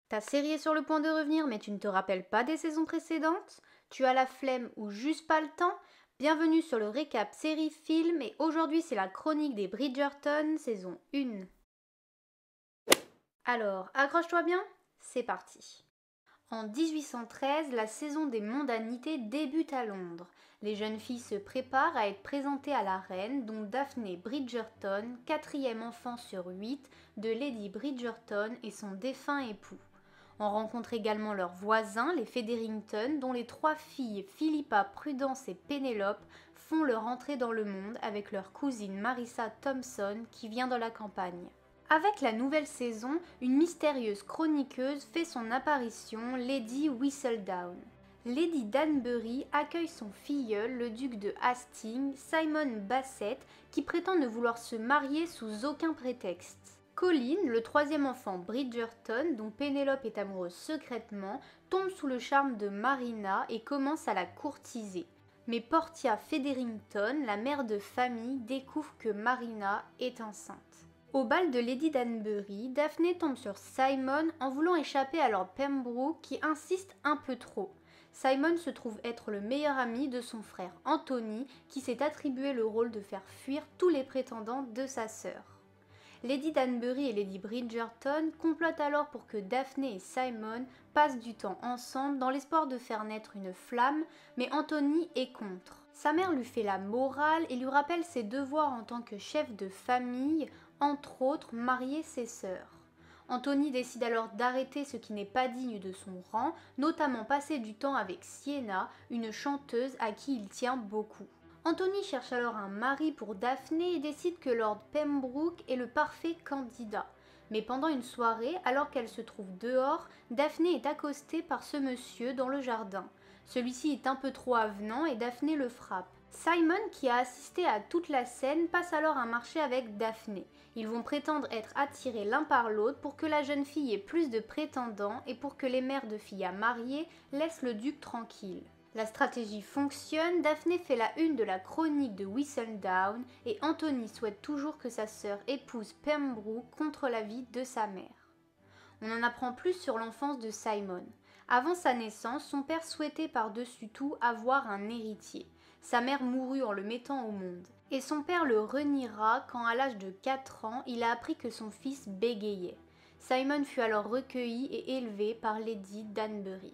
Ta série est sur le point de revenir, mais tu ne te rappelles pas des saisons précédentes? Tu as la flemme ou juste pas le temps? Bienvenue sur le récap série-film et aujourd'hui c'est la chronique des Bridgerton, saison 1. Alors, accroche-toi bien, c'est parti. En 1813, la saison des mondanités débute à Londres. Les jeunes filles se préparent à être présentées à la reine, dont Daphné Bridgerton, quatrième enfant sur 8 de Lady Bridgerton et son défunt époux. On rencontre également leurs voisins, les Featherington, dont les trois filles Philippa, Prudence et Pénélope font leur entrée dans le monde avec leur cousine Marissa Thompson qui vient de la campagne. Avec la nouvelle saison, une mystérieuse chroniqueuse fait son apparition, Lady Whistledown. Lady Danbury accueille son filleul, le duc de Hastings, Simon Basset, qui prétend ne vouloir se marier sous aucun prétexte. Colin, le troisième enfant Bridgerton, dont Pénélope est amoureuse secrètement, tombe sous le charme de Marina et commence à la courtiser. Mais Portia Featherington, la mère de famille, découvre que Marina est enceinte. Au bal de Lady Danbury, Daphné tombe sur Simon en voulant échapper à Lord Pembroke qui insiste un peu trop. Simon se trouve être le meilleur ami de son frère Anthony qui s'est attribué le rôle de faire fuir tous les prétendants de sa sœur. Lady Danbury et Lady Bridgerton complotent alors pour que Daphné et Simon passent du temps ensemble dans l'espoir de faire naître une flamme, mais Anthony est contre. Sa mère lui fait la morale et lui rappelle ses devoirs en tant que chef de famille, entre autres marier ses sœurs. Anthony décide alors d'arrêter ce qui n'est pas digne de son rang, notamment passer du temps avec Sienna, une chanteuse à qui il tient beaucoup. Anthony cherche alors un mari pour Daphné et décide que Lord Pembroke est le parfait candidat. Mais pendant une soirée, alors qu'elle se trouve dehors, Daphné est accostée par ce monsieur dans le jardin. Celui-ci est un peu trop avenant et Daphné le frappe. Simon, qui a assisté à toute la scène, passe alors un marché avec Daphné. Ils vont prétendre être attirés l'un par l'autre pour que la jeune fille ait plus de prétendants et pour que les mères de filles à marier laissent le duc tranquille. La stratégie fonctionne, Daphné fait la une de la chronique de Whistledown et Anthony souhaite toujours que sa sœur épouse Pembroke contre l'avis de sa mère. On en apprend plus sur l'enfance de Simon. Avant sa naissance, son père souhaitait par-dessus tout avoir un héritier. Sa mère mourut en le mettant au monde. Et son père le reniera quand à l'âge de 4 ans, il a appris que son fils bégayait. Simon fut alors recueilli et élevé par Lady Danbury.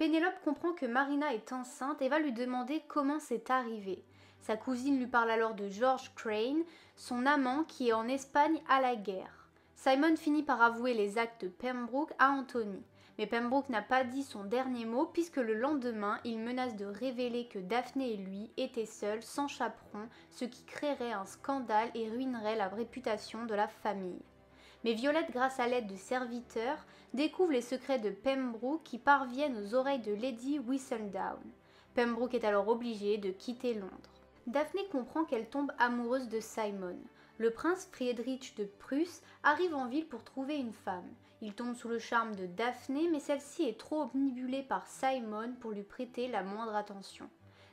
Pénélope comprend que Marina est enceinte et va lui demander comment c'est arrivé. Sa cousine lui parle alors de George Crane, son amant qui est en Espagne à la guerre. Simon finit par avouer les actes de Pembroke à Anthony. Mais Pembroke n'a pas dit son dernier mot puisque le lendemain, il menace de révéler que Daphné et lui étaient seuls, sans chaperon, ce qui créerait un scandale et ruinerait la réputation de la famille. Mais Violette, grâce à l'aide de serviteurs, découvre les secrets de Pembroke qui parviennent aux oreilles de Lady Whistledown. Pembroke est alors obligé de quitter Londres. Daphné comprend qu'elle tombe amoureuse de Simon. Le prince Friedrich de Prusse arrive en ville pour trouver une femme. Il tombe sous le charme de Daphné, mais celle-ci est trop omnibulée par Simon pour lui prêter la moindre attention.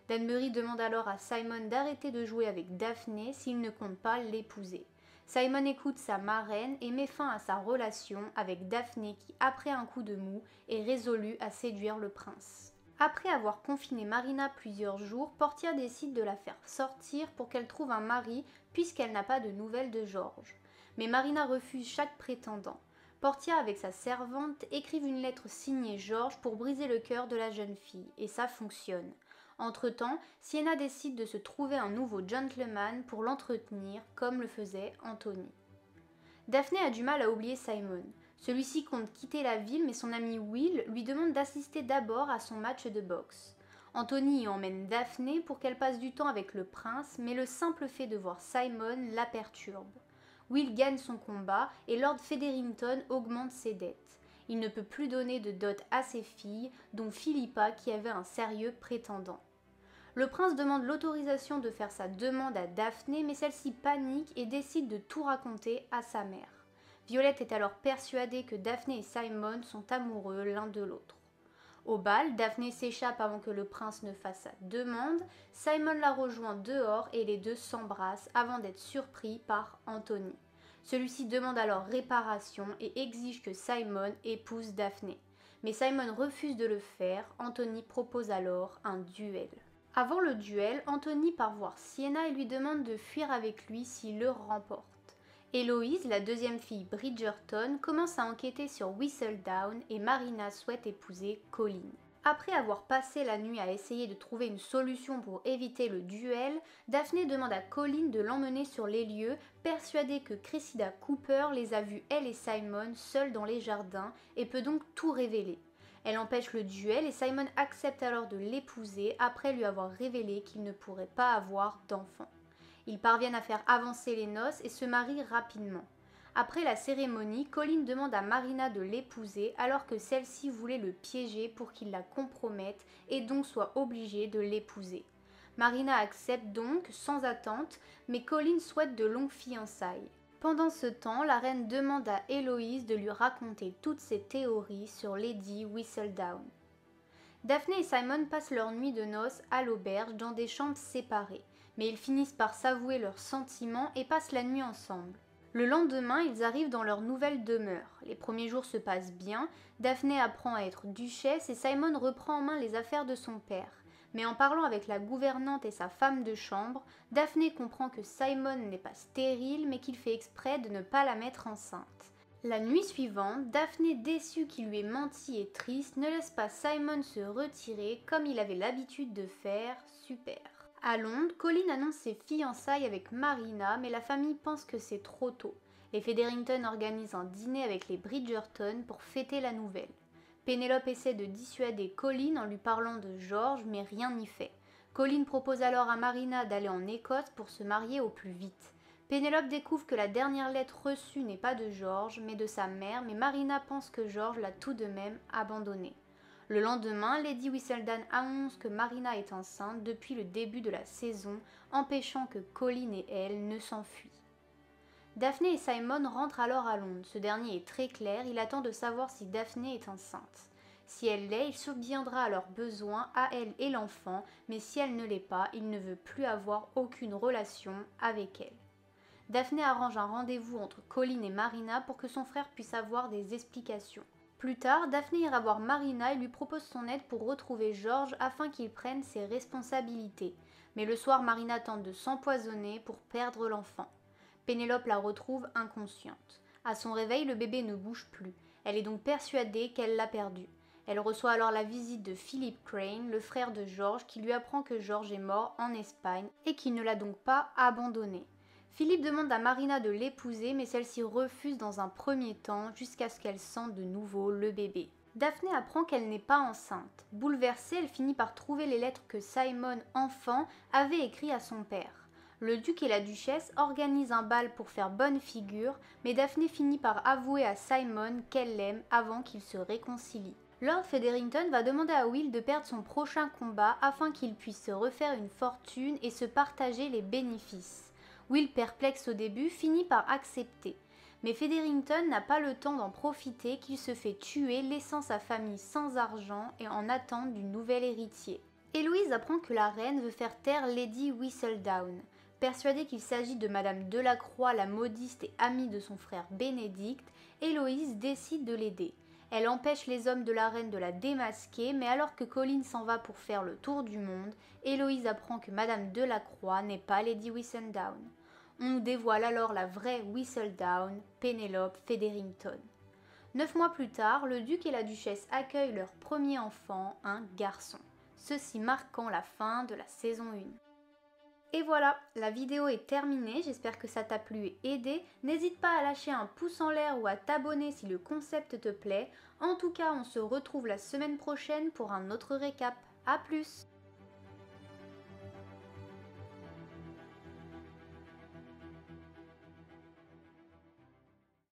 Danbury demande alors à Simon d'arrêter de jouer avec Daphné s'il ne compte pas l'épouser. Simon écoute sa marraine et met fin à sa relation avec Daphné qui, après un coup de mou, est résolue à séduire le prince. Après avoir confiné Marina plusieurs jours, Portia décide de la faire sortir pour qu'elle trouve un mari puisqu'elle n'a pas de nouvelles de George. Mais Marina refuse chaque prétendant. Portia, avec sa servante, écrivent une lettre signée George pour briser le cœur de la jeune fille, et ça fonctionne. Entre-temps, Sienna décide de se trouver un nouveau gentleman pour l'entretenir, comme le faisait Anthony. Daphné a du mal à oublier Simon. Celui-ci compte quitter la ville, mais son ami Will lui demande d'assister d'abord à son match de boxe. Anthony y emmène Daphné pour qu'elle passe du temps avec le prince, mais le simple fait de voir Simon la perturbe. Will gagne son combat et Lord Featherington augmente ses dettes. Il ne peut plus donner de dot à ses filles, dont Philippa qui avait un sérieux prétendant. Le prince demande l'autorisation de faire sa demande à Daphné, mais celle-ci panique et décide de tout raconter à sa mère. Violette est alors persuadée que Daphné et Simon sont amoureux l'un de l'autre. Au bal, Daphné s'échappe avant que le prince ne fasse sa demande. Simon la rejoint dehors et les deux s'embrassent avant d'être surpris par Anthony. Celui-ci demande alors réparation et exige que Simon épouse Daphné. Mais Simon refuse de le faire, Anthony propose alors un duel. Avant le duel, Anthony part voir Sienna et lui demande de fuir avec lui s'il le remporte. Héloïse, la deuxième fille Bridgerton, commence à enquêter sur Whistledown et Marina souhaite épouser Colin. Après avoir passé la nuit à essayer de trouver une solution pour éviter le duel, Daphné demande à Colin de l'emmener sur les lieux, persuadée que Cressida Cooper les a vus elle et Simon seuls dans les jardins et peut donc tout révéler. Elle empêche le duel et Simon accepte alors de l'épouser après lui avoir révélé qu'il ne pourrait pas avoir d'enfant. Ils parviennent à faire avancer les noces et se marient rapidement. Après la cérémonie, Colin demande à Marina de l'épouser alors que celle-ci voulait le piéger pour qu'il la compromette et donc soit obligée de l'épouser. Marina accepte donc sans attente, mais Colin souhaite de longues fiançailles. Pendant ce temps, la reine demande à Héloïse de lui raconter toutes ses théories sur Lady Whistledown. Daphné et Simon passent leur nuit de noces à l'auberge dans des chambres séparées, mais ils finissent par s'avouer leurs sentiments et passent la nuit ensemble. Le lendemain, ils arrivent dans leur nouvelle demeure. Les premiers jours se passent bien, Daphné apprend à être duchesse et Simon reprend en main les affaires de son père. Mais en parlant avec la gouvernante et sa femme de chambre, Daphné comprend que Simon n'est pas stérile mais qu'il fait exprès de ne pas la mettre enceinte. La nuit suivante, Daphné, déçue qu'il lui ait menti et triste, ne laisse pas Simon se retirer comme il avait l'habitude de faire, super. À Londres, Colin annonce ses fiançailles avec Marina, mais la famille pense que c'est trop tôt. Les Featherington organisent un dîner avec les Bridgerton pour fêter la nouvelle. Pénélope essaie de dissuader Colin en lui parlant de George, mais rien n'y fait. Colin propose alors à Marina d'aller en Écosse pour se marier au plus vite. Pénélope découvre que la dernière lettre reçue n'est pas de George, mais de sa mère, mais Marina pense que George l'a tout de même abandonnée. Le lendemain, Lady Whistledown annonce que Marina est enceinte depuis le début de la saison, empêchant que Colin et elle ne s'enfuient. Daphné et Simon rentrent alors à Londres. Ce dernier est très clair, il attend de savoir si Daphné est enceinte. Si elle l'est, il subviendra à leurs besoins, à elle et l'enfant, mais si elle ne l'est pas, il ne veut plus avoir aucune relation avec elle. Daphné arrange un rendez-vous entre Colin et Marina pour que son frère puisse avoir des explications. Plus tard, Daphné ira voir Marina et lui propose son aide pour retrouver George afin qu'il prenne ses responsabilités. Mais le soir, Marina tente de s'empoisonner pour perdre l'enfant. Pénélope la retrouve inconsciente. À son réveil, le bébé ne bouge plus. Elle est donc persuadée qu'elle l'a perdu. Elle reçoit alors la visite de Philip Crane, le frère de George, qui lui apprend que George est mort en Espagne et qu'il ne l'a donc pas abandonné. Philippe demande à Marina de l'épouser, mais celle-ci refuse dans un premier temps jusqu'à ce qu'elle sente de nouveau le bébé. Daphné apprend qu'elle n'est pas enceinte. Bouleversée, elle finit par trouver les lettres que Simon, enfant, avait écrites à son père. Le duc et la duchesse organisent un bal pour faire bonne figure, mais Daphné finit par avouer à Simon qu'elle l'aime avant qu'ils se réconcilient. Lord Featherington va demander à Will de perdre son prochain combat afin qu'il puisse se refaire une fortune et se partager les bénéfices. Will, perplexe au début, finit par accepter. Mais Featherington n'a pas le temps d'en profiter qu'il se fait tuer, laissant sa famille sans argent et en attente du nouvel héritier. Héloïse apprend que la reine veut faire taire Lady Whistledown. Persuadée qu'il s'agit de Madame Delacroix, la modiste et amie de son frère Bénédicte, Héloïse décide de l'aider. Elle empêche les hommes de la reine de la démasquer, mais alors que Colin s'en va pour faire le tour du monde, Héloïse apprend que Madame Delacroix n'est pas Lady Whistledown. On nous dévoile alors la vraie Whistledown, Pénélope Featherington. 9 mois plus tard, le duc et la duchesse accueillent leur premier enfant, un garçon. Ceci marquant la fin de la saison 1. Et voilà, la vidéo est terminée, j'espère que ça t'a plu et aidé. N'hésite pas à lâcher un pouce en l'air ou à t'abonner si le concept te plaît. En tout cas, on se retrouve la semaine prochaine pour un autre récap. A plus!